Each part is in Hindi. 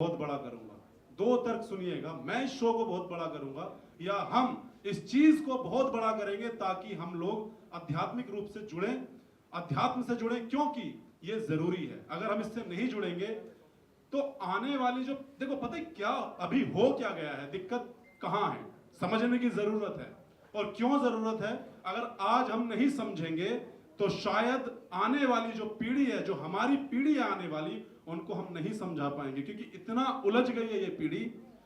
बहुत बड़ा करूंगा। दो तर्क सुनिएगा, मैं इस शो को बहुत बड़ा करूंगा या हम इस चीज को बहुत बड़ा करेंगे ताकि हम लोग आध्यात्मिक रूप से जुड़ें, अध्यात्म से जुड़ें, क्योंकि ये जरूरी है। अगर हम इससे नहीं जुड़ेंगे तो आने वाली जो देखो, पता है क्या अभी हो क्या गया है, दिक्कत कहां है, समझने की जरूरत है। और क्यों जरूरत है, अगर आज हम नहीं समझेंगे तो शायद आने वाली जो पीढ़ी है, जो हमारी पीढ़ी है आने वाली, उनको हम नहीं समझा पाएंगे, क्योंकि इतना उलझ गई है ये पीढ़ी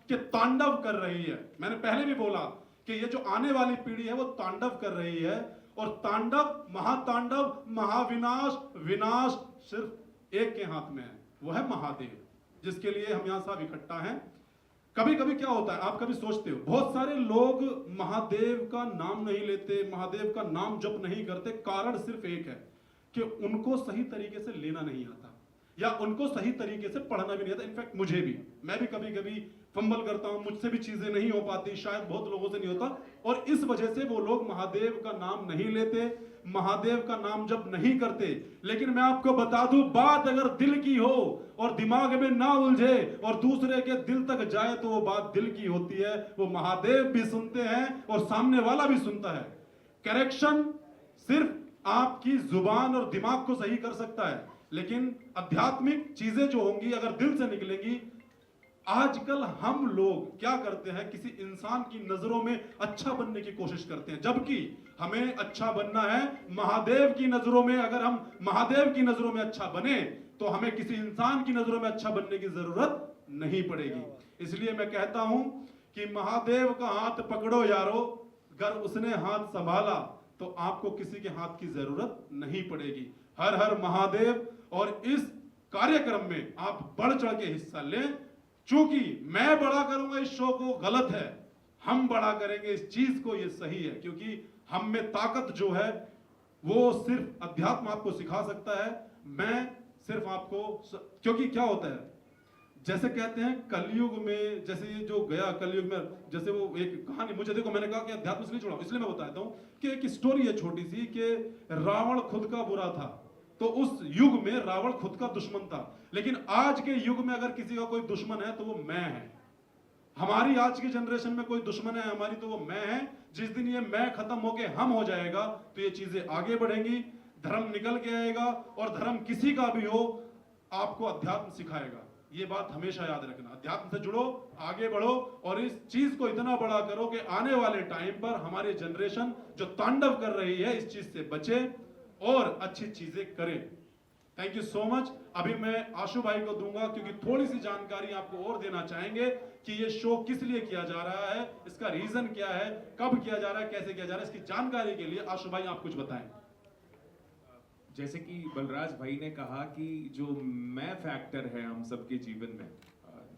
कि तांडव कर रही है। मैंने पहले भी बोला कि ये जो आने वाली पीढ़ी है वो तांडव कर रही है, और तांडव, महातांडव, महाविनाश, विनाश सिर्फ एक के हाथ में है, वो है महादेव, जिसके लिए हम यहां सब इकट्ठा हैं। कभी कभी क्या होता है, आप कभी सोचते हो, बहुत सारे लोग महादेव का नाम नहीं लेते, महादेव का नाम जप नहीं करते, कारण सिर्फ एक है कि उनको सही तरीके से लेना नहीं आता या उनको सही तरीके से पढ़ना भी नहीं आता। इनफैक्ट मुझे भी, मैं भी कभी कभी फंबल करता हूं, मुझसे भी चीजें नहीं हो पाती, शायद बहुत लोगों से नहीं होता, और इस वजह से वो लोग महादेव का नाम नहीं लेते, महादेव का नाम जब नहीं करते। लेकिन मैं आपको बता दूं, बात अगर दिल की हो और दिमाग में ना उलझे और दूसरे के दिल तक जाए तो वो बात दिल की होती है। वो महादेव भी सुनते हैं और सामने वाला भी सुनता है। करेक्शन सिर्फ आपकी जुबान और दिमाग को सही कर सकता है, लेकिन आध्यात्मिक चीजें जो होंगी अगर दिल से निकलेंगी। आजकल हम लोग क्या करते हैं, किसी इंसान की नजरों में अच्छा बनने की कोशिश करते हैं, जबकि हमें अच्छा बनना है महादेव की नजरों में। अगर हम महादेव की नजरों में अच्छा बने तो हमें किसी इंसान की नजरों में अच्छा बनने की जरूरत नहीं पड़ेगी। इसलिए मैं कहता हूं कि महादेव का हाथ पकड़ो यारो, अगर उसने हाथ संभाला तो आपको किसी के हाथ की जरूरत नहीं पड़ेगी। हर हर महादेव। और इस कार्यक्रम में आप बढ़ चढ़ के हिस्सा लें। चूंकि मैं बड़ा करूंगा इस शो को, गलत है, हम बड़ा करेंगे इस चीज को, ये सही है, क्योंकि हम में ताकत जो है वो सिर्फ अध्यात्म आपको सिखा सकता है। मैं सिर्फ आपको, क्योंकि क्या होता है, जैसे कहते हैं कलयुग में, जैसे ये जो गया कलयुग में, जैसे वो एक कहानी, मुझे देखो मैंने कहा कि अध्यात्म से नहीं छोड़ा, इसलिए मैं बताता हूं कि एक स्टोरी है छोटी सी, कि रावण खुद का बुरा था, तो उस युग में रावण खुद का दुश्मन था। लेकिन आज के युग में अगर किसी का कोई दुश्मन है तो वो मैं है। हमारी आज की जनरेशन में कोई दुश्मन है हमारी, तो वो मैं है। जिस दिन ये मैं खत्म होके हम हो जाएगा तो ये चीजें आगे बढ़ेंगी, धर्म निकल के आएगा, और धर्म किसी का भी हो आपको अध्यात्म सिखाएगा। ये बात हमेशा याद रखना, अध्यात्म से जुड़ो, आगे बढ़ो, और इस चीज को इतना बड़ा करो कि आने वाले टाइम पर हमारी जनरेशन जो तांडव कर रही है इस चीज से बचे और अच्छी चीजें करें। Thank you so much. अभी मैं आशु भाई को दूंगा, क्योंकि थोड़ी सी जानकारी आपको और देना चाहेंगे कि ये शो किस लिए किया जा रहा है, इसका रीजन क्या है, कब किया जा रहा है, कैसे किया जा रहा है, इसकी जानकारी के लिए आशु भाई आप कुछ बताएं। जैसे कि बलराज भाई ने कहा कि जो मैं फैक्टर है हम सबके जीवन में,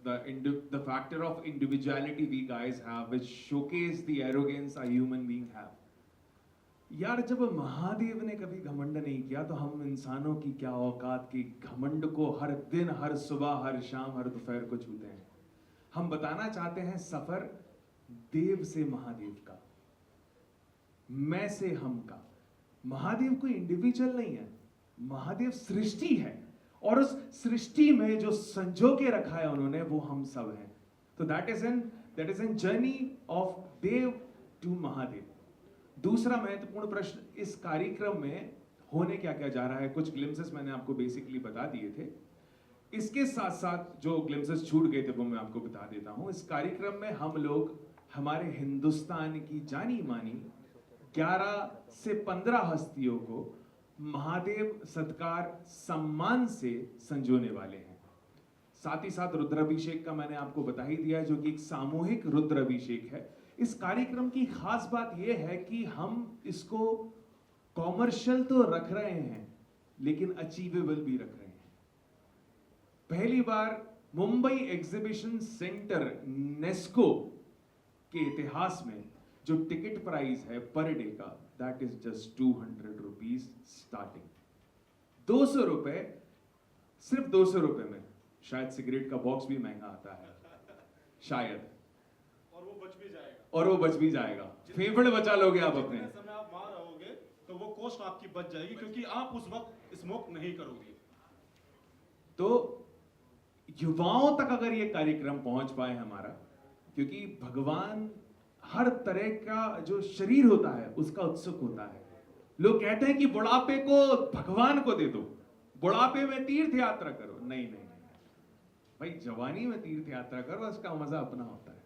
the factor of individuality we guys have which showcase the arrogance a human being have. यार जब महादेव ने कभी घमंड नहीं किया तो हम इंसानों की क्या औकात की घमंड को हर दिन, हर सुबह, हर शाम, हर दोपहर को छूते हैं। हम बताना चाहते हैं सफर देव से महादेव का, मैं से हम का। महादेव कोई इंडिविजुअल नहीं है, महादेव सृष्टि है, और उस सृष्टि में जो संजो के रखा है उन्होंने वो हम सब हैं। तो that is an journey of Dev to Mahadev. दूसरा महत्वपूर्ण प्रश्न, इस कार्यक्रम में होने क्या क्या जा रहा है, कुछ ग्लिम्सेस मैंने आपको बेसिकली बता दिए थे। इसके साथ साथ जो ग्लिम्सेस छूट गए थे वो मैं आपको बता देता हूं। इस कार्यक्रम में हम लोग हमारे हिंदुस्तान की जानी मानी 11 से 15 हस्तियों को महादेव सत्कार सम्मान से संजोने वाले हैं। साथ ही साथ रुद्राभिषेक का मैंने आपको बता ही दिया है, जो कि एक सामूहिक रुद्राभिषेक है। इस कार्यक्रम की खास बात यह है कि हम इसको कॉमर्शियल तो रख रहे हैं लेकिन अचीवेबल भी रख रहे हैं। पहली बार मुंबई एग्जीबिशन सेंटर नेस्को के इतिहास में जो टिकट प्राइस है पर डे का, that is just 200 rupees starting. 200 रुपए, सिर्फ 200 रुपए में शायद सिगरेट का बॉक्स भी महंगा आता है, शायद, और वो बच भी जाएगा। फेफड़े बचा लोगे आप अपने। समय आप वहां रहोगे तो वो कॉस्ट आपकी बच जाएगी, क्योंकि आप उस वक्त स्मोक नहीं करोगे। तो युवाओं तक अगर ये कार्यक्रम पहुंच पाए हमारा, क्योंकि भगवान हर तरह का जो शरीर होता है उसका उत्सुक होता है। लोग कहते हैं कि बुढ़ापे को भगवान को दे दो, बुढ़ापे में तीर्थ यात्रा करो। नहीं नहीं नहीं भाई, जवानी में तीर्थ यात्रा करो, उसका मजा अपना होता है।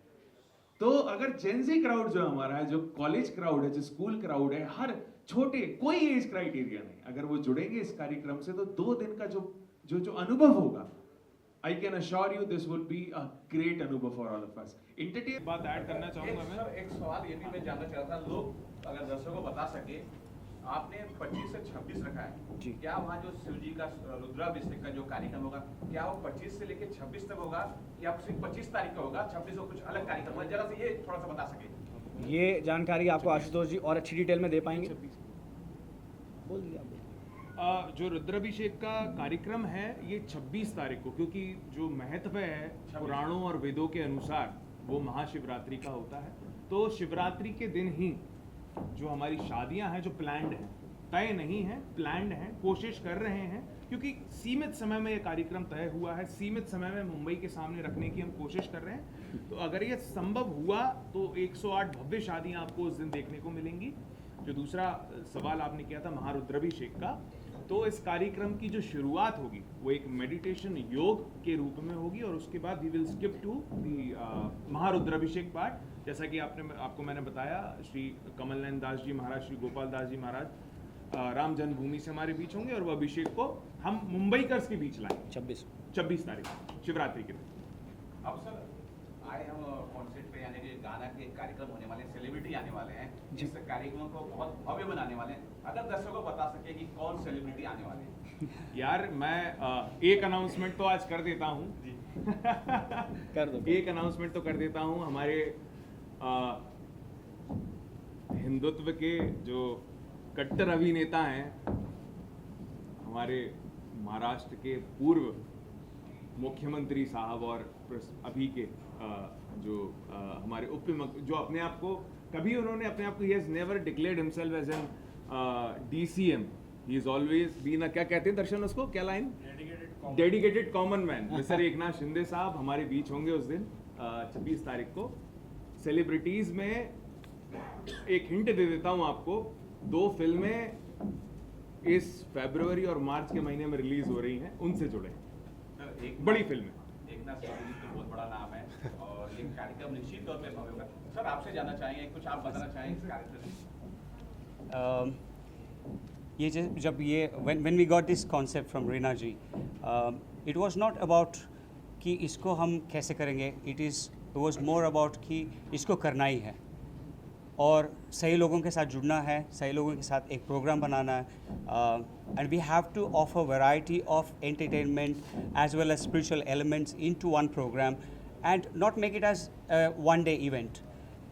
तो अगर जेंजी क्राउड जो हमारा है, जो कॉलेज क्राउड है, जो स्कूल क्राउड है, हर छोटे कोई एज क्राइटेरिया नहीं, अगर वो जुड़ेंगे इस कार्यक्रम से तो 2 दिन का जो जो जो अनुभव होगा, I can assure you this will be a great अनुभव for all of us. Entertain बात ऐड करना चाहूंगा मैं। सर एक सवाल ये भी मैं जानना चाह रहा था, लोग अगर दर्शकों को बता सके, आपने 25 से 26 रखा है जी। क्या वहाँ जो शिव जी का रुद्राभिषेक का जो कार्यक्रम होगा, क्या वो 25 से लेके 26 तक होगा या सिर्फ 25 तारीख का होगा, 26 को कुछ अलग कार्यक्रम होगा? जरा से ये थोड़ा सा बता सके। ये जानकारी आपको आशुतोष जी और अच्छी डिटेल में दे पाएंगे। बोल दीजिए आप। जो रुद्राभिषेक का कार्यक्रम है ये 26 तारीख को, क्योंकि जो महत्व है पुराणों और वेदों के अनुसार वो महाशिवरात्रि का होता है। तो शिवरात्रि के दिन ही जो हमारी शादियां हैं, जो प्लान्ड हैं, तय नहीं है, प्लान्ड हैं, कोशिश कर रहे हैं, क्योंकि सीमित समय में ये कार्यक्रम तय हुआ है, सीमित समय में मुंबई के सामने रखने की हम कोशिश कर रहे हैं। तो अगर ये संभव हुआ तो 108 भव्य शादियां आपको उस दिन देखने को मिलेंगी। जो दूसरा सवाल आपने किया था महारुद्राभिषेक का, तो इस कार्यक्रम की जो शुरुआत होगी वो एक मेडिटेशन योग के रूप में होगी और उसके बाद we will skip to the Maharudrabhishek part. जैसा कि आपको मैंने बताया, श्री कमल नयन दास जी महाराज, श्री गोपाल दास जी महाराज राम जन्मभूमि से हमारे बीच होंगे और वो अभिषेक को हम मुंबईकर्स के बीच लाएंगे 26 तारीख शिवरात्रि के दिन। अब सर आए हम कॉन्सर्ट पे, यानी कि गाना के कार्यक्रम होने वाले, सेलिब्रिटी आने वाले हैं, इस कार्यक्रम को बहुत भव्य बनाने वाले हैं। अगर दर्शकों को बता सके कि कौन सेलिब्रिटी आने वाले हैं। यार मैं एक अनाउंसमेंट तो आज कर देता हूँ कर दो। एक अनाउंसमेंट तो कर देता हूँ। हमारे हिंदुत्व के जो कट्टर अभिनेता हैं, हमारे महाराष्ट्र के पूर्व मुख्यमंत्री साहब और अभी के हमारे जो अपने आप को कभी उन्होंने अपने आप को, he has never declared himself as an DCM, he is always been a, क्या कहते हैं दर्शन उसको, क्या line, dedicated common man, mister Eknath Shinde साहब हमारे बीच होंगे उस दिन 26 तारीख को। सेलिब्रिटीज में एक हिंट दे देता हूं आपको, 2 फिल्में इस फरवरी और मार्च के महीने में रिलीज हो रही हैं, उनसे जुड़े सर एक बड़ी फिल्में। एकनाथ शिंदे जी तो बहुत बड़ा नाम है और ये कार्यक्रम निश्चित तौर पे भव्य होगा। सर आपसे जानना चाहेंगे, कुछ आप बताना चाहेंगे इस कार्यक्रम में? ये जब ये when we got this concept from Reena ji, it was not about कि इसको हम कैसे करेंगे, it was more about कि इसको करना ही है और सही लोगों के साथ जुड़ना है, सही लोगों के साथ एक प्रोग्राम बनाना है, and we have to offer variety of entertainment as well as spiritual elements into one program and not make it as a one day event.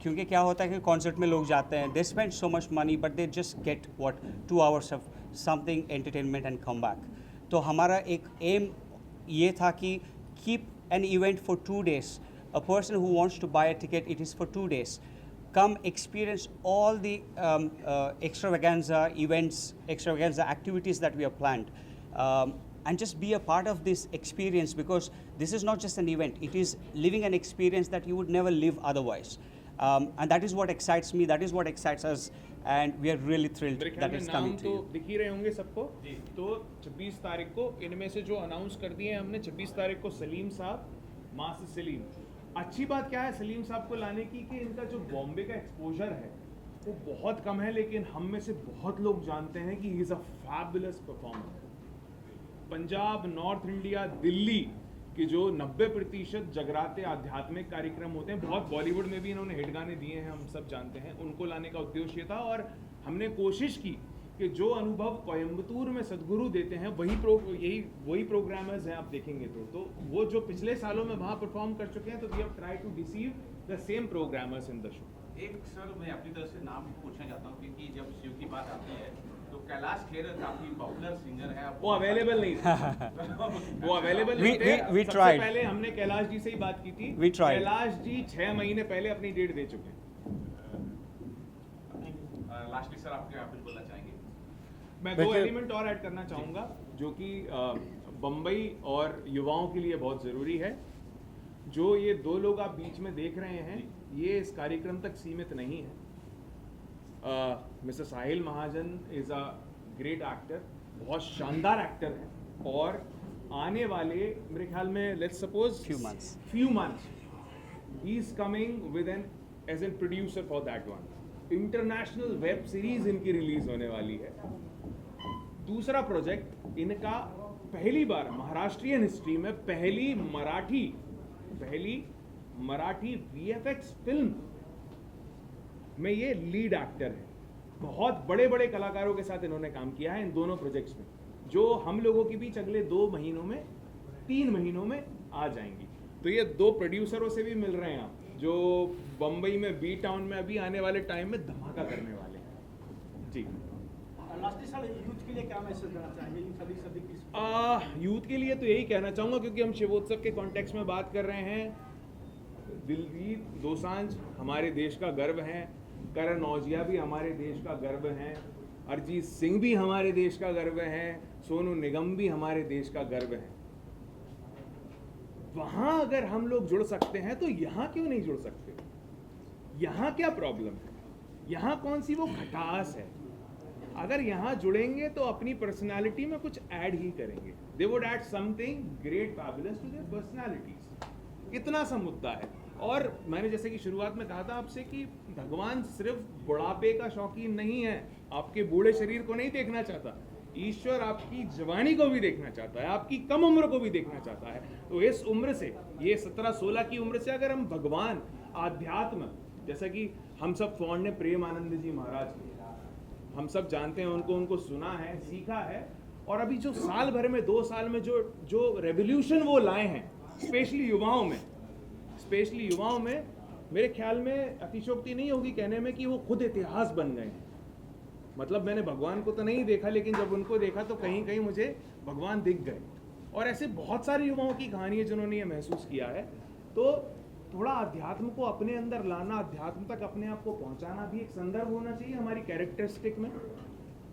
क्योंकि क्या होता है कि कॉन्सर्ट में लोग जाते हैं, they spend so much money but they just get what 2 hours of something entertainment and come back. तो हमारा एक एम ये था कि keep an event for 2 days. A person who wants to buy a ticket, it is for 2 days. Come experience all the extravaganza events, extravaganza activities that we have planned. And just be a part of this experience, because this is not just an event, it is living an experience that you would never live otherwise. And that is what excites me, that is what excites us, and we are really thrilled मेरे ख्याल that में it's नाम coming तो to you. दिख ही रहे होंगे सबको। तो 26 तारीख को इनमें से जो अनाउंस कर दिए हैं हमने, 26 तारीख को सलीम साहब, मास सलीम। अच्छी बात क्या है सलीम साहब को लाने की कि इनका जो बॉम्बे का एक्सपोजर है वो बहुत कम है, लेकिन हम में से बहुत लोग जानते हैं कि he is a fabulous performer. Punjab, north India, Delhi कि जो 90% जगराते आध्यात्मिक कार्यक्रम होते हैं, बहुत बॉलीवुड में भी इन्होंने हिट गाने दिए हैं, हम सब जानते हैं, उनको लाने का उद्देश्य था। और हमने कोशिश की कि जो अनुभव कोयम्बतूर में सदगुरु देते हैं वही प्रोग्रामर्स हैं आप देखेंगे तो वो जो पिछले सालों में वहाँ परफॉर्म कर चुके हैं, तो we have try to receive the same programmers in the show. एक सर मैं अपनी तरफ से नाम पूछना चाहता हूँ, क्योंकि जब शिव की बात आती है तो कैलाश खेर काफी पॉपुलर सिंगर है। वो अवेलेबल नहीं थे। वो अवेलेबल नहीं थे। we सबसे tried. पहले हमने कैलाश जी से ही बात की थी। We tried. कैलाश जी 6 महीने पहले अपनी डेट दे चुके हैं। लास्टली सर आपके आप कुछ बोलना चाहेंगे? मैं 2 एलिमेंट और ऐड करना चाहूँगा जो कि बम्बई और युवाओं के लिए बहुत ज़रूरी है। जो ये दो लोग आप बीच में देख रहे हैं ये इस कार्यक्रम तक सीमित नहीं है। Mister Sahil Mahajan is a great actor, बहुत शानदार एक्टर है और आने वाले मेरे ख्याल में let's suppose few months he is coming with an as a producer for that one. International web series इनकी रिलीज होने वाली है। दूसरा प्रोजेक्ट इनका पहली बार महाराष्ट्रियन हिस्ट्री में पहली मराठी VFX फिल्म में ये लीड एक्टर है। बहुत बड़े बड़े कलाकारों के साथ इन्होंने काम किया है इन दोनों प्रोजेक्ट्स में, जो हम लोगों के बीच अगले 3 महीनों में आ जाएंगी। तो ये 2 प्रोड्यूसरों से भी मिल रहे हैं आप, जो बम्बई में बी टाउन में अभी आने वाले टाइम में धमाका करने वाले हैं। जी लास्टली सर, यूथ के लिए क्या मैसेज देना चाहेंगे? यूथ के लिए तो यही कहना चाहूँगा, क्योंकि हम शिवोत्सव के कॉन्टेक्स्ट में बात कर रहे हैं। दिलजीत दोसांझ हमारे देश का गर्व है, करण औजिया भी हमारे देश का गर्व है, अरिजीत सिंह भी हमारे देश का गर्व है, सोनू निगम भी हमारे देश का गर्व है। वहां अगर हम लोग जुड़ सकते हैं तो यहाँ क्यों नहीं जुड़ सकते? यहाँ क्या प्रॉब्लम है? यहाँ कौन सी वो खटास है? अगर यहाँ जुड़ेंगे तो अपनी पर्सनालिटी में कुछ ऐड ही करेंगे। They would add something great fabulous to their personalities. इतना सा मुद्दा है। और मैंने जैसे कि शुरुआत में कहा था आपसे कि भगवान सिर्फ बुढ़ापे का शौकीन नहीं है, आपके बूढ़े शरीर को नहीं देखना चाहता। ईश्वर आपकी जवानी को भी देखना चाहता है, आपकी कम उम्र को भी देखना चाहता है। तो इस उम्र से, ये 17-16 की उम्र से अगर हम भगवान, आध्यात्म, जैसा कि हम सब फॉन्ड हैं प्रेम आनंद जी महाराज की, हम सब जानते हैं उनको सुना है, सीखा है। और अभी जो साल भर में 2 साल में जो रेवोल्यूशन वो लाए हैं, स्पेशली युवाओं में, मेरे ख्याल में अतिशयोक्ति नहीं होगी कहने में कि वो खुद इतिहास बन गए हैं। मतलब मैंने भगवान को तो नहीं देखा, लेकिन जब उनको देखा तो कहीं कहीं मुझे भगवान दिख गए। और ऐसे बहुत सारे युवाओं की कहानी है जिन्होंने ये महसूस किया है। तो थोड़ा अध्यात्म को अपने अंदर लाना, अध्यात्म तक अपने आप को पहुंचाना भी एक संदर्भ होना चाहिए हमारी कैरेक्टरिस्टिक में,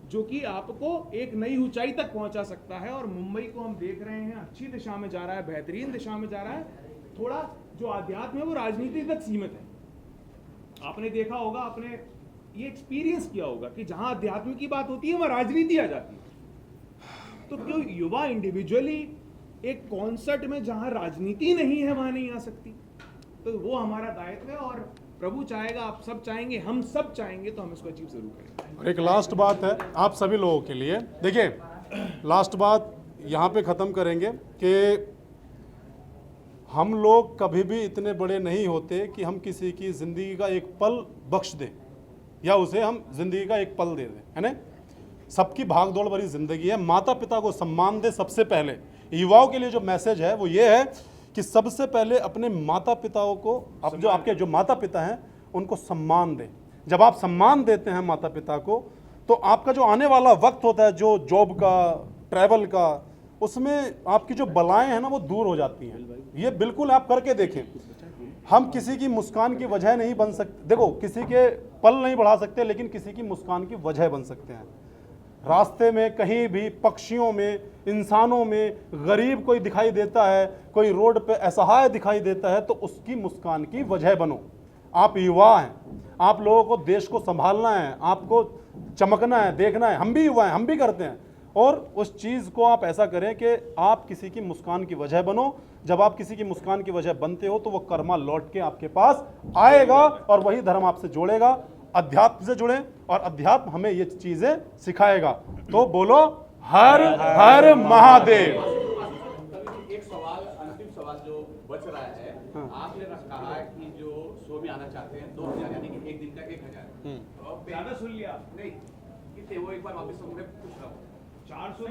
जो कि आपको एक नई ऊंचाई तक पहुंचा सकता है। और मुंबई को हम देख रहे हैं अच्छी दिशा में जा रहा है, बेहतरीन दिशा में जा रहा है। थोड़ा जो अध्यात्म है वो राजनीति तक सीमित है। आपने देखा होगा, आपने ये एक्सपीरियंस किया होगा कि जहां अध्यात्म की बात होती है वहां राजनीति आ जाती है। तो क्यों युवा इंडिविजुअली एक कॉन्सर्ट में जहां राजनीति नहीं है वहां नहीं आ सकती? तो वो हमारा दायित्व है और प्रभु चाहेगा, आप सब चाहेंगे, हम सब चाहेंगे, तो हम इसको अचीव जरूर करेंगे। और एक लास्ट बात है आप सभी लोगों के लिए। देखिए, लास्ट बात यहाँ पे ख़त्म करेंगे कि हम लोग कभी भी इतने बड़े नहीं होते कि हम किसी की ज़िंदगी का एक पल बख्श दें या उसे हम ज़िंदगी का एक पल दे दें, है ना। सबकी भागदौड़ भरी ज़िंदगी है। माता पिता को सम्मान दे सबसे पहले। युवाओं के लिए जो मैसेज है वो ये है कि सबसे पहले अपने माता पिताओं को, अब जो आपके जो माता पिता हैं उनको सम्मान दें। जब आप सम्मान देते हैं माता पिता को, तो आपका जो आने वाला वक्त होता है, जो जॉब का, ट्रैवल का, उसमें आपकी जो बलाएं हैं ना वो दूर हो जाती हैं। ये बिल्कुल आप करके देखें। हम किसी की मुस्कान की वजह नहीं बन सकते। देखो, किसी के पल नहीं बढ़ा सकते, लेकिन किसी की मुस्कान की वजह बन सकते हैं। रास्ते में कहीं भी, पक्षियों में, इंसानों में गरीब कोई दिखाई देता है, कोई रोड पे असहाय दिखाई देता है, तो उसकी मुस्कान की वजह बनो। आप युवा हैं, आप लोगों को देश को संभालना है, आपको चमकना है, देखना है। हम भी युवा हैं, हम भी करते हैं। और उस चीज़ को आप ऐसा करें कि आप किसी की मुस्कान की वजह बनो। जब आप किसी की मुस्कान की वजह बनते हो तो वो कर्मा लौट के आपके पास आएगा और वही धर्म आपसे जोड़ेगा। अध्यात्म से जुड़ें और अध्यात्म हमें ये चीज़ें सिखाएगा। तो बोलो हर हर महादेव। एक सवाल, अंतिम सवाल जो बच रहा है, आपने कहा है कि जो शो में आना चाहते हैं 2000, यानी कि एक दिन का 1000। ज्यादा सुन लिया नहीं, कितने वो एक बार वापस से उन्हें पूछ रहा हूँ। 400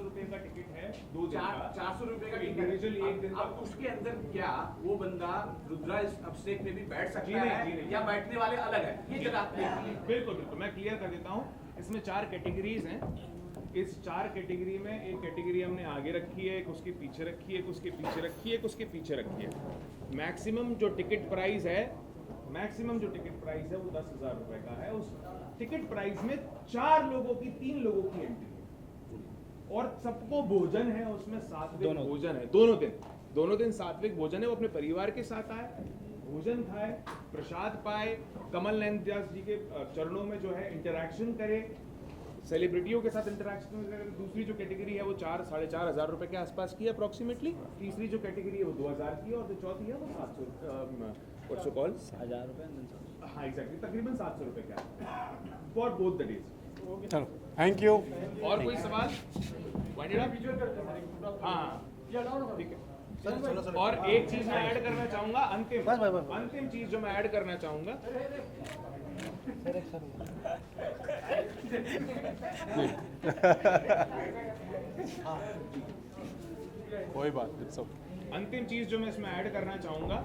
रुपए का टिकट है 2 दिन का। 400 रुपए का इंडिविजुअल एक दिन का। अब उसके अंदर क्या वो बंदा रुद्रा अभिषेक में भी बैठ सकता जी नहीं, है या बैठने वाले अलग है? ये जगह बिल्कुल बिल्कुल मैं क्लियर कर देता हूँ। इसमें 4 कैटेगरीज हैं। इस 4 कैटेगरी में एक कैटेगरी हमने आगे रखी है, एक उसके पीछे रखी है, एक उसके पीछे रखी है, एक उसके पीछे रखी है। मैक्सिमम जो टिकट प्राइस है वो 10,000 रुपए का है। उस टिकट प्राइस में 4 लोगों की, 3 लोगों की एंट्री है। और सबको भोजन है, उसमें सात्विक दोनों। भोजन है दोनों दिन सात्विक भोजन है। वो अपने परिवार के साथ आए, भोजन खाए, प्रसाद पाए, कमल नयन व्यास जी के चरणों में जो है इंटरैक्शन करे, सेलिब्रिटियों के साथ इंटरैक्शन करे। दूसरी जो कैटेगरी है वो 4-4.5 हज़ार रुपए के आसपास की है अप्रोक्सीमेटली। तीसरी जो कैटेगरी है वो 2000 की है, और जो चौथी है वो 700 कॉल 1000 रुपए हाँ एग्जैक्टली तकरीबन 700 रुपए का फॉर बोथ द डेज। चलो थैंक यू। और कोई सवाल? हाँ ठीक है। और एक चीज मैं ऐड करना चाहूंगा, अंतिम चीज जो मैं ऐड करना चाहूंगा, कोई बात नहीं, सब अंतिम चीज जो मैं इसमें ऐड करना चाहूंगा,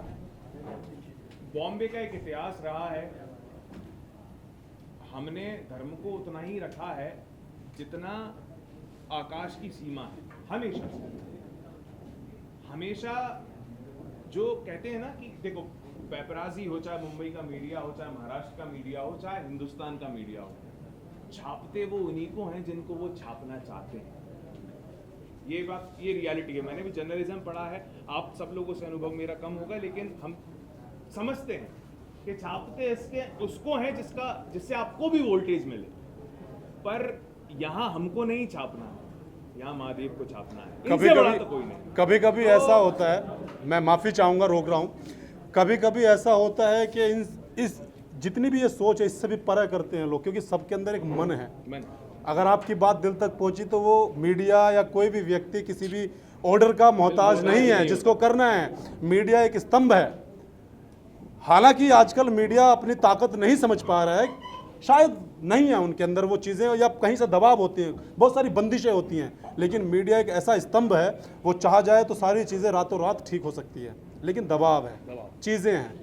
बॉम्बे का एक इतिहास रहा है। हमने धर्म को उतना ही रखा है जितना आकाश की सीमा है। हमेशा जो कहते हैं ना कि देखो पेपराजी हो, चाहे मुंबई का मीडिया हो, चाहे महाराष्ट्र का मीडिया हो, चाहे हिंदुस्तान का मीडिया हो, छापते वो उन्हीं को हैं जिनको वो छापना चाहते हैं। ये बात, ये रियलिटी है। मैंने भी जर्नलिज्म पढ़ा है, आप सब लोगों से अनुभव मेरा कम होगा, लेकिन हम समझते हैं कि छापते इसके उसको हैं जिससे आपको भी वोल्टेज मिले, पर यहाँ हमको नहीं छापना है, यहाँ महादेव को छापना है। इनसे बड़ा तो कोई नहीं। कभी कभी ऐसा होता है, मैं माफ़ी चाहूँगा, रोक रहा हूँ, कभी कभी ऐसा होता है कि इस जितनी भी ये सोच है इससे भी परे करते हैं लोग, क्योंकि सबके अंदर एक मन है। अगर आपकी बात दिल तक पहुंची तो वो मीडिया या कोई भी व्यक्ति किसी भी ऑर्डर का मोहताज नहीं है। जिसको करना है, मीडिया एक स्तंभ है। हालांकि आजकल मीडिया अपनी ताकत नहीं समझ पा रहा है, शायद नहीं है उनके अंदर वो चीज़ें, या कहीं से दबाव होती हैं, बहुत सारी बंदिशें होती हैं, लेकिन मीडिया एक ऐसा स्तंभ है, वो चाह जाए तो सारी चीज़ें रातों रात ठीक हो सकती है, लेकिन दबाव है, चीज़ें हैं,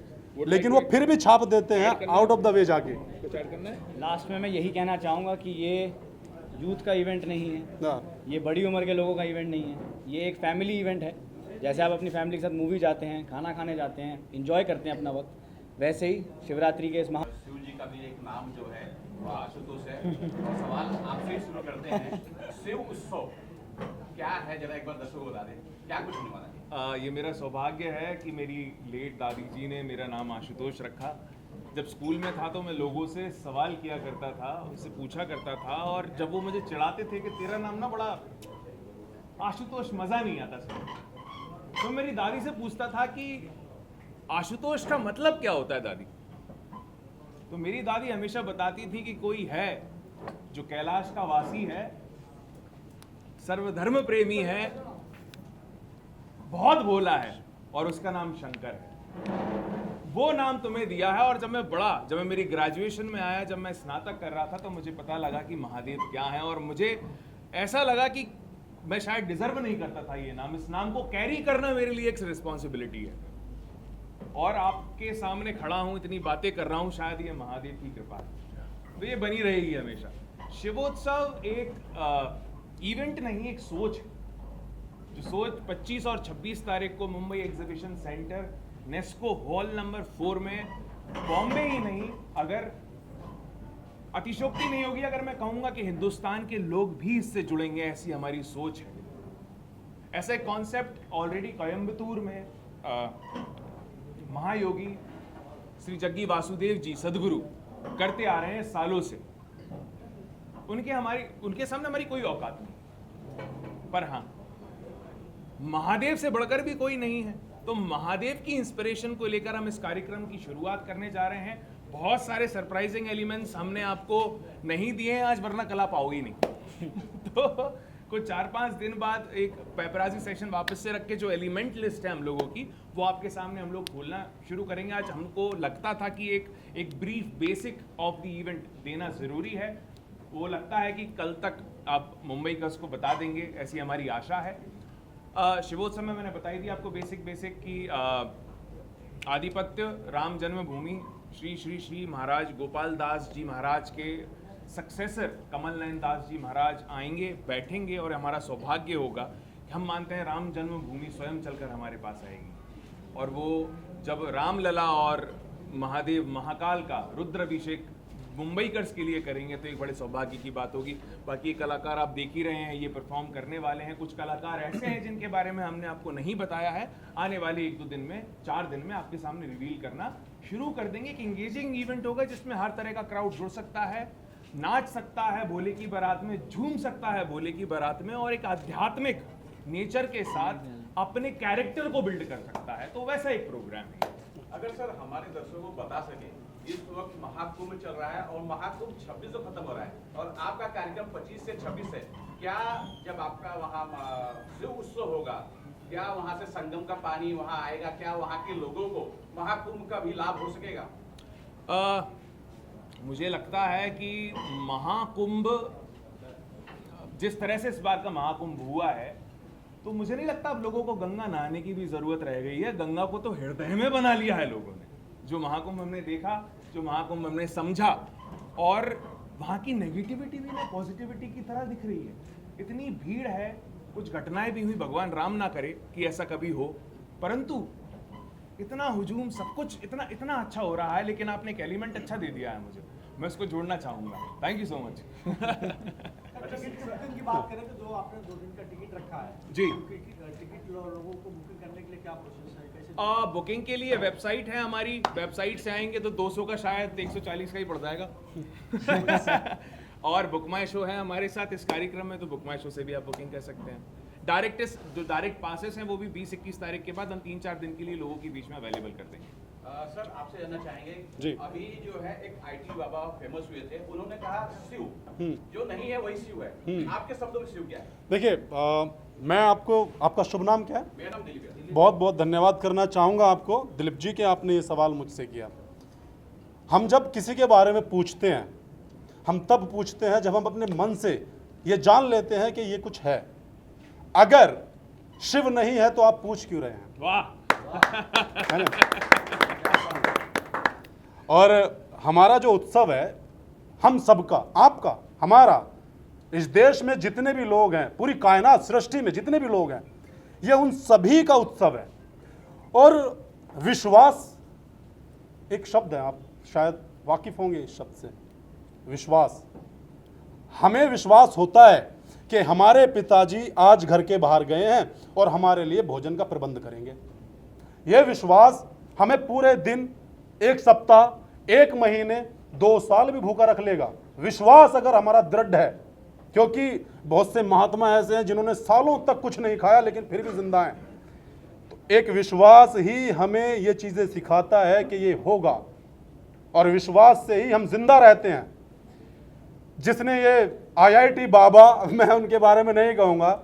लेकिन वो फिर भी छाप देते हैं आउट ऑफ द वे जाके। लास्ट में मैं यही कहना चाहूँगा कि ये यूथ का इवेंट नहीं है, ये बड़ी उम्र के लोगों का इवेंट नहीं है, ये एक फैमिली इवेंट है। जैसे आप अपनी फैमिली के साथ मूवी जाते हैं, खाना खाने जाते हैं, इंजॉय करते हैं अपना वक्त, वैसे ही शिवरात्रि के इस शिव जी का भी एक नाम जो है वो आशुतोष है। और सवाल आपसे ही शुरू करते हैं, शिव उत्सव क्या है, जरा एक बार दर्शकों को बता दें, क्या कुछ होने वाला है? ये मेरा सौभाग्य है कि मेरी लेट दादी जी ने मेरा नाम आशुतोष रखा। जब स्कूल में था तो मैं लोगों से सवाल किया करता था, उनसे पूछा करता था, और जब वो मुझे चिढ़ाते थे कि तेरा नाम ना बड़ा आशुतोष, मज़ा नहीं आता सर, तो मेरी दादी से पूछता था कि आशुतोष का मतलब क्या होता है दादी। तो मेरी दादी हमेशा बताती थी कि कोई है जो कैलाश का वासी है, सर्वधर्म प्रेमी है, बहुत भोला है, और उसका नाम शंकर है। वो नाम तुम्हें दिया है। और जब मैं मेरी ग्रेजुएशन में आया, जब मैं स्नातक कर रहा था, तो मुझे पता लगा कि महादेव क्या है, और मुझे ऐसा लगा कि मैं शायद डिजर्व नहीं करता था ये नाम। इस नाम को कैरी करना मेरे लिए एक रिस्पॉन्सिबिलिटी है, और आपके सामने खड़ा हूं, इतनी बातें कर रहा हूं, शायद ये महादेव की कृपा है, तो ये बनी रहेगी हमेशा। शिवोत्सव एक इवेंट नहीं, एक सोच है, जो सोच 25 और 26 तारीख को Mumbai exhibition centre Nesco hall number 4 में, बॉम्बे ही नहीं, अगर अतिशोक्ति नहीं होगी अगर मैं कहूंगा कि हिंदुस्तान के लोग भी इससे जुड़ेंगे, ऐसी हमारी सोच है। ऐसा एक कॉन्सेप्ट ऑलरेडी कोयम्बतूर में महायोगी श्री जग्गी वासुदेव जी सदगुरु करते आ रहे हैं सालों से। उनके सामने हमारी कोई औकात नहीं, पर हाँ, महादेव से बढ़कर भी कोई नहीं है। तो महादेव की इंस्पिरेशन को लेकर हम इस कार्यक्रम की शुरुआत करने जा रहे हैं। बहुत सारे सरप्राइजिंग एलिमेंट्स हमने आपको नहीं दिए हैं आज, वरना कल आप आओगे नहीं। तो कुछ 4-5 दिन बाद एक पेपराजी सेशन वापस से रख के जो एलिमेंट लिस्ट है हम लोगों की, वो आपके सामने हम लोग खोलना शुरू करेंगे। आज हमको लगता था कि एक brief basic of the event देना ज़रूरी है। वो लगता है कि कल तक आप मुंबई का उसको बता देंगे, ऐसी हमारी आशा है। शिवोत्सव में मैंने बताई थी आपको बेसिक कि आधिपत्य राम जन्मभूमि श्री श्री श्री महाराज गोपाल दास जी महाराज के सक्सेसर कमल नयन दास जी महाराज आएंगे, बैठेंगे, और हमारा सौभाग्य होगा कि हम मानते हैं राम जन्मभूमि स्वयं चलकर हमारे पास आएगी। और वो जब रामलला और महादेव महाकाल का रुद्राभिषेक मुंबईकर्स के लिए करेंगे तो एक बड़े सौभाग्य की बात होगी। बाकी कलाकार आप देख ही रहे हैं, ये परफॉर्म करने वाले हैं। कुछ कलाकार ऐसे हैं जिनके बारे में हमने आपको नहीं बताया है, आने वाले 1-2 दिन में, 4 दिन में आपके सामने रिवील करना शुरू कर देंगे। कि इंगेजिंग इवेंट होगा जिसमें हर तरह का क्राउड जुड़ सकता है, नाच सकता है भोले की बारात में, झूम सकता है भोले की बारात में, और एक आध्यात्मिक नेचर के साथ अपने कैरेक्टर को बिल्ड कर सकता है। तो वैसा एक प्रोग्राम है। अगर सर हमारे दर्शकों को बता सके, इस वक्त महाकुंभ चल रहा है और महाकुंभ 26 को खत्म हो रहा है और आपका कार्यक्रम 25 से 26 है, क्या जब आपका वहाँ शिव उत्सव होगा, क्या वहाँ से संगम का पानी वहाँ आएगा, क्या वहाँ के लोगों को महाकुंभ का भी लाभ हो सकेगा? मुझे लगता है कि महाकुंभ, जिस तरह से इस बार का महाकुंभ हुआ है, तो मुझे नहीं लगता अब लोगों को गंगा नहाने की भी जरूरत रह गई है। गंगा को तो हृदय में बना लिया है लोगों ने। जो महाकुंभ हमने देखा, जो महाकुंभ हमने समझा, और वहाँ की नेगेटिविटी भी ना पॉजिटिविटी की तरह दिख रही है। इतनी भीड़ है, कुछ घटनाएं भी हुई, भगवान राम ना करे कि ऐसा कभी हो, परंतु इतना हुजूम, सब कुछ इतना इतना अच्छा हो रहा है। लेकिन आपने एक एलिमेंट अच्छा दे दिया है मुझे, मैं उसको जोड़ना चाहूँगा। Thank you so much. Booking की बात करें तो जो आपने 2 दिन का टिकट रखा है जी, टिकट लोगों को बुकिंग करने के लिए क्या प्रोसेस है, कैसे? बुकिंग के लिए वेबसाइट है हमारी, वेबसाइट से आएंगे तो 200 का शायद 140 का ही पड़ जाएगा। और बुक माई शो है हमारे साथ इस कार्यक्रम में, तो बुक माई शो से भी आप बुकिंग कर सकते हैं। जो डायरेक्ट पासेस हैं वो भी 20-21 तारीख के बाद हम 3-4 दिन के लिए लोगों के बीच में अवेलेबल कर देंगे। सर आपसे जानना चाहेंगे जी। अभी जो है एक आईटी बाबा फेमस हुए थे, उन्होंने कहा शिव जो नहीं है वही शिव है, आपके शब्दों में शिव क्या है? देखिए, मैं आपको, आपका शुभ नाम क्या है? मेरा नाम दिलीप है। बहुत बहुत धन्यवाद करना चाहूँगा आपको दिलीप जी कि आपने ये सवाल मुझसे किया। हम जब किसी के बारे में पूछते हैं, हम तब पूछते हैं जब हम अपने मन से ये जान लेते हैं कि ये कुछ है। अगर शिव नहीं है तो आप पूछ क्यों रहे हैं? वाह। है ना? और हमारा जो उत्सव है, हम सबका, आपका, हमारा, इस देश में जितने भी लोग हैं, पूरी कायनात सृष्टि में जितने भी लोग हैं, ये उन सभी का उत्सव है। और विश्वास एक शब्द है, आप शायद वाकिफ होंगे इस शब्द से, विश्वास। हमें विश्वास होता है कि हमारे पिताजी आज घर के बाहर गए हैं और हमारे लिए भोजन का प्रबंध करेंगे। यह विश्वास हमें पूरे दिन, 1 सप्ताह, 1 महीने, 2 साल भी भूखा रख लेगा। विश्वास अगर हमारा दृढ़ है, क्योंकि बहुत से महात्मा ऐसे हैं जिन्होंने सालों तक कुछ नहीं खाया लेकिन फिर भी जिंदा हैं। तो एक विश्वास ही हमें ये चीज़ें सिखाता है कि ये होगा, और विश्वास से ही हम जिंदा रहते हैं। जिसने ये IIT बाबा, मैं उनके बारे में नहीं कहूँगा,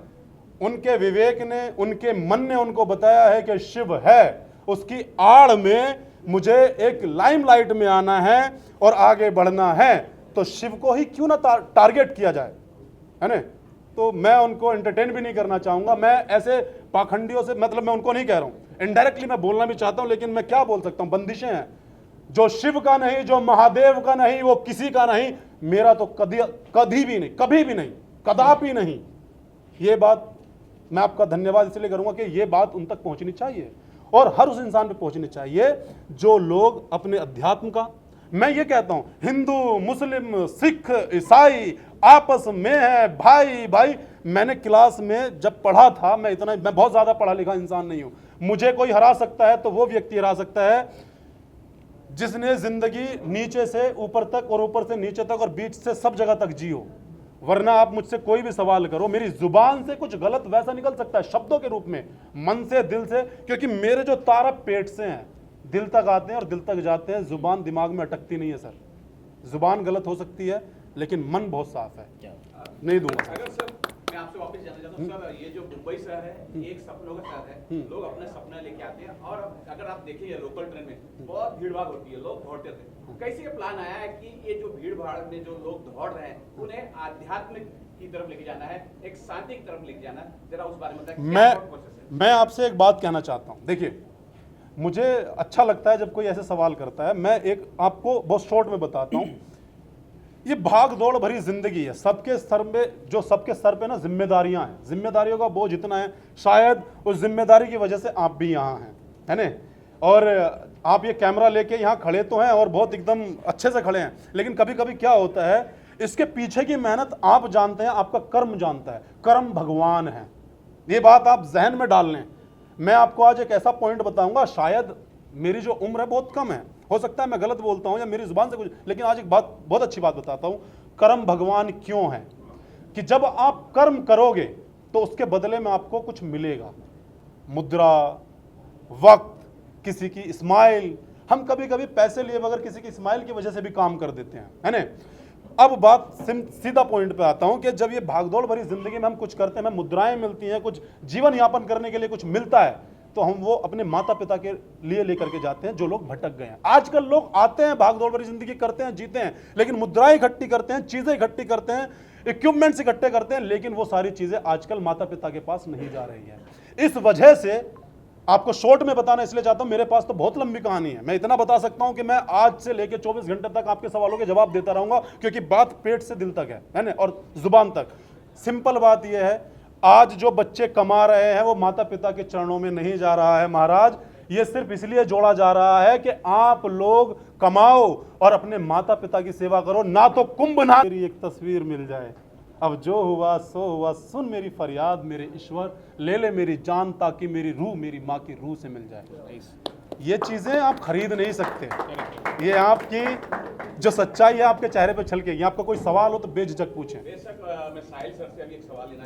उनके विवेक ने, उनके मन ने उनको बताया है कि शिव है, उसकी आड़ में मुझे एक लाइमलाइट में आना है और आगे बढ़ना है, तो शिव को ही क्यों ना टारगेट किया जाए, है ना? तो मैं उनको एंटरटेन भी नहीं करना चाहूँगा। मैं ऐसे पाखंडियों से, मतलब मैं उनको नहीं कह रहा हूँ, इनडायरेक्टली मैं बोलना भी चाहता हूँ, लेकिन मैं क्या बोल सकता हूँ, बंदिशें हैं। जो शिव का नहीं, जो महादेव का नहीं, वो किसी का नहीं, मेरा तो कभी भी नहीं, कभी भी नहीं, कदापि नहीं। ये बात मैं आपका धन्यवाद इसलिए करूंगा कि ये बात उन तक पहुंचनी चाहिए, और हर उस इंसान पे पहुंचनी चाहिए जो लोग अपने अध्यात्म का, मैं ये कहता हूं, हिंदू, मुस्लिम, सिख, ईसाई आपस में है भाई भाई। मैंने क्लास में जब पढ़ा था, मैं बहुत ज्यादा पढ़ा लिखा इंसान नहीं हूं, मुझे कोई हरा सकता है तो वो व्यक्ति हरा सकता है जिसने जिंदगी नीचे से ऊपर तक और ऊपर से नीचे तक और बीच से सब जगह तक जी हो। वरना आप मुझसे कोई भी सवाल करो, मेरी जुबान से कुछ गलत वैसा निकल सकता है, शब्दों के रूप में, मन से, दिल से, क्योंकि मेरे जो तार पेट से हैं, दिल तक आते हैं और दिल तक जाते हैं। जुबान दिमाग में अटकती नहीं है सर। जुबान गलत हो सकती है लेकिन मन बहुत साफ है। नहीं दूंगा। अगर सर मैं आपसे वापस जानना चाहता हूँ सर, ये जो मुंबई शहर है, एक सपनों का शहर है, लोग अपने सपने लेके आते हैं, और अगर आप देखिए लोकल ट्रेन में बहुत भीड़ भाड़ होती है, लोग दौड़ते थे। कैसे ये प्लान आया है कि ये जो भीड़ भाड़ में जो लोग दौड़ रहे हैं, उन्हें आध्यात्मिक की तरफ लेके जाना है, एक शांति की तरफ लेके जाना है, जरा उस बारे में बताएं। मैं आपसे एक बात कहना चाहता हूँ। देखिए, मुझे अच्छा लगता है जब कोई ऐसे सवाल करता है। मैं एक आपको बहुत शॉर्ट में बताता हूँ। ये भाग दौड़ भरी जिंदगी है, सबके सर पे ना जिम्मेदारियां हैं, जिम्मेदारियों का बोझ इतना है, शायद उस जिम्मेदारी की वजह से आप भी यहाँ हैं, है ना? और आप ये कैमरा लेके यहाँ खड़े तो हैं और बहुत एकदम अच्छे से खड़े हैं, लेकिन कभी कभी क्या होता है, इसके पीछे की मेहनत आप जानते हैं, आपका कर्म जानता है, कर्म भगवान है। ये बात आप जहन में डाल लें। मैं आपको आज एक ऐसा पॉइंट बताऊंगा, शायद मेरी जो उम्र है बहुत कम है, हो सकता है मैं गलत बोलता हूं या मेरी जुबान से कुछ, लेकिन आज एक बात, बहुत अच्छी बात बताता हूं। कर्म भगवान क्यों है कि जब आप कर्म करोगे तो उसके बदले में आपको कुछ मिलेगा, मुद्रा, वक्त, किसी की स्माइल। हम कभी कभी पैसे लिए बगैर किसी की स्माइल की वजह से भी काम कर देते हैं, है ना। अब बात सीधा पॉइंट पे आता हूं कि जब ये भागदौड़ भरी जिंदगी में हम कुछ करते हैं, हमें मुद्राएं मिलती हैं, कुछ जीवन यापन करने के लिए कुछ मिलता है, तो हम वो अपने माता पिता के लिए लेकर के जाते हैं जो लोग भटक गए हैं। आजकल लोग आते हैं, भागदौड़ भरी जिंदगी करते हैं, जीते हैं, लेकिन मुद्राएं इकट्ठी करते हैं, चीजें इकट्ठी करते हैं, इक्विपमेंट्स इकट्ठे करते हैं, लेकिन वो सारी चीजें आजकल माता पिता के पास नहीं जा रही है। इस वजह से आपको शॉर्ट में बताना इसलिए चाहता हूं, मेरे पास तो बहुत लंबी कहानी है। मैं इतना बता सकता हूं कि मैं आज से लेकर 24 घंटे तक आपके सवालों के जवाब देता रहूंगा, क्योंकि बात पेट से दिल तक है ना, और जुबान तक। सिंपल बात यह है, आज जो बच्चे कमा रहे हैं वो माता पिता के चरणों में नहीं जा रहा है महाराज। ये सिर्फ इसलिए जोड़ा जा रहा है कि आप लोग कमाओ और अपने माता पिता की सेवा करो, ना तो कुंभ ना मेरी एक तस्वीर मिल जाए। अब जो हुआ सो हुआ, सुन मेरी फरियाद मेरे ईश्वर, ले ले मेरी जान ताकि मेरी रूह मेरी माँ की रूह से मिल जाए। ये चीजें आप खरीद नहीं सकते, ये आपकी जो सच्चाई है आपके चेहरे पे छलकेगी। आपका कोई सवाल हो तो बेझिझक पूछें। बेशक मैं साहिल सर से अभी एक सवाल लेना